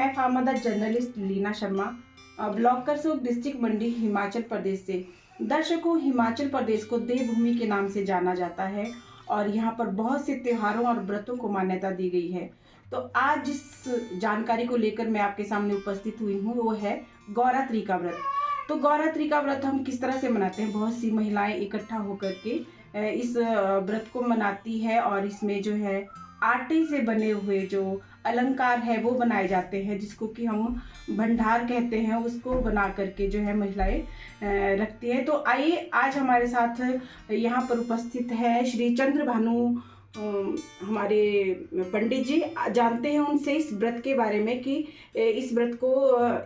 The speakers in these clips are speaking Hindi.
मैं farmer journalist Leena Sharma, blog Karsog district Mandi Himachal Pradesh से। दर्शकों, हिमाचल प्रदेश को देवभूमि के नाम से जाना जाता है और यहाँ पर बहुत से त्योहारों और व्रतों को मान्यता दी गई है। तो आज जिस जानकारी को लेकर मैं आपके सामने उपस्थित हुई हूँ वो है गौरात्री का व्रत। तो गौरात्री का व्रत हम किस तरह से मनाते हैं, बहुत सी महिलाएं इकट्ठा होकर के इस व्रत को मनाती है और इसमें जो है आटे से बने हुए जो अलंकार है वो बनाए जाते हैं, जिसको कि हम भंडार कहते हैं, उसको बना करके जो है महिलाएं रखती हैं। तो आइए, आज हमारे साथ यहाँ पर उपस्थित है श्री चंद्र भानु हमारे पंडित जी। जानते हैं उनसे इस व्रत के बारे में कि इस व्रत को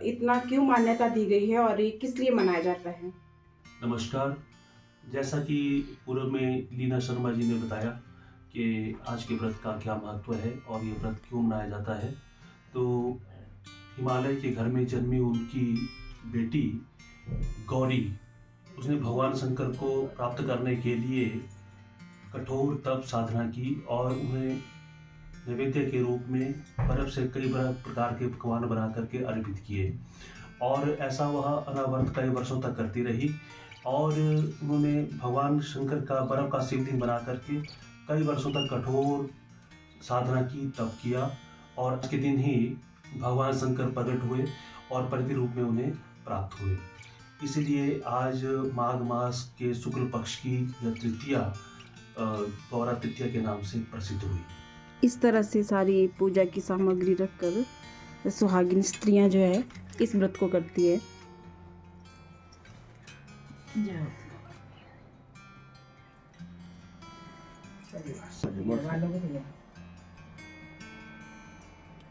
इतना क्यों मान्यता दी गई है और ये किस लिए मनाया जाता है। नमस्कार। जैसा कि पूर्व में लीना शर्मा जी ने बताया कि आज के व्रत का क्या महत्व है और ये व्रत क्यों मनाया जाता है, तो हिमालय के घर में जन्मी उनकी बेटी गौरी, उसने भगवान शंकर को प्राप्त करने के लिए कठोर तप साधना की और उन्हें नैवेद्य के रूप में बर्फ से कई प्रकार के पकवान बना करके अर्पित किए और ऐसा वह अनावर्त कई वर्षों तक करती रही और उन्होंने भगवान शंकर का बर्फ का शिवलिंग बना करके कई वर्षों तक कठोर साधना की, तप किया और आज के दिन ही भगवान शंकर प्रकट हुए और प्रति रूप में उन्हें प्राप्त हुए। इसीलिए आज माघ मास के शुक्ल पक्ष की यह तृतीया गौरा तृतीया के नाम से प्रसिद्ध हुई। इस तरह से सारी पूजा की सामग्री रखकर सुहागिन स्त्रियां जो है इस व्रत को करती है।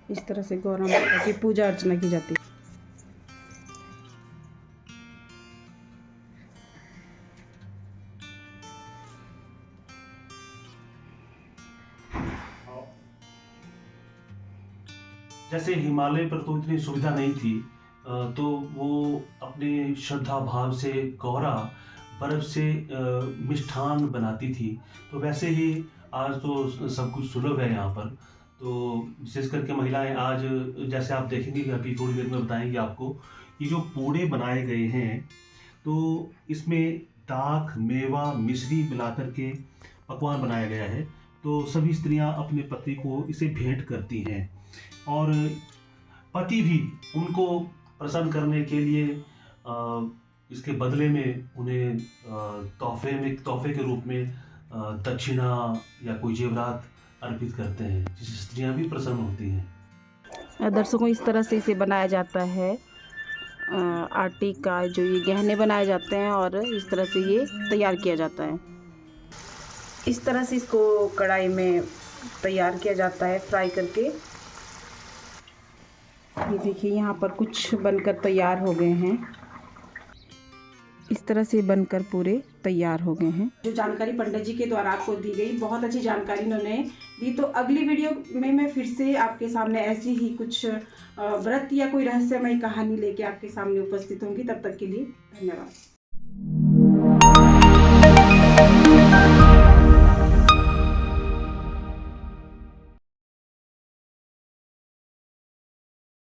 इस तरह से गौरा माता की पूजा अर्चना की जाती है। जैसे हिमालय पर तो इतनी सुविधा नहीं थी, तो वो अपने श्रद्धा भाव से गौरा बर्फ से मिष्ठान बनाती थी। तो वैसे ही आज तो सब कुछ सुलभ है यहाँ पर, तो विशेष करके महिलाएं आज, जैसे आप देखेंगे कि अभी थोड़ी देर में बताएंगे आपको, ये जो पूड़े बनाए गए हैं तो इसमें दाख, मेवा, मिश्री मिला करके पकवान बनाया गया है। तो सभी स्त्रियां अपने पति को इसे भेंट करती हैं और पति भी उनको प्रसन्न करने के लिए इसके बदले में उन्हें तोहफे के रूप में दक्षिणा या कोई जेवरात अर्पित करते हैं, जिससे स्त्रियां भी प्रसन्न होती हैं। दर्शकों, इस तरह से इसे बनाया जाता है। आटे का जो ये गहने बनाए जाते हैं और इस तरह से ये तैयार किया जाता है। इस तरह से इसको कढ़ाई में तैयार किया जाता है, फ्राई करके। ये देखिए, यहाँ पर कुछ बनकर तैयार हो गए हैं। इस तरह से बनकर पूरे तैयार हो गए हैं। जो जानकारी पंडित जी के द्वारा आपको दी गई, बहुत अच्छी जानकारी इन्होंने दी। तो अगली वीडियो में मैं फिर से आपके सामने ऐसी ही कुछ व्रत या कोई रहस्यमय कहानी लेके आपके सामने उपस्थित होंगी। तब तक के लिए धन्यवाद।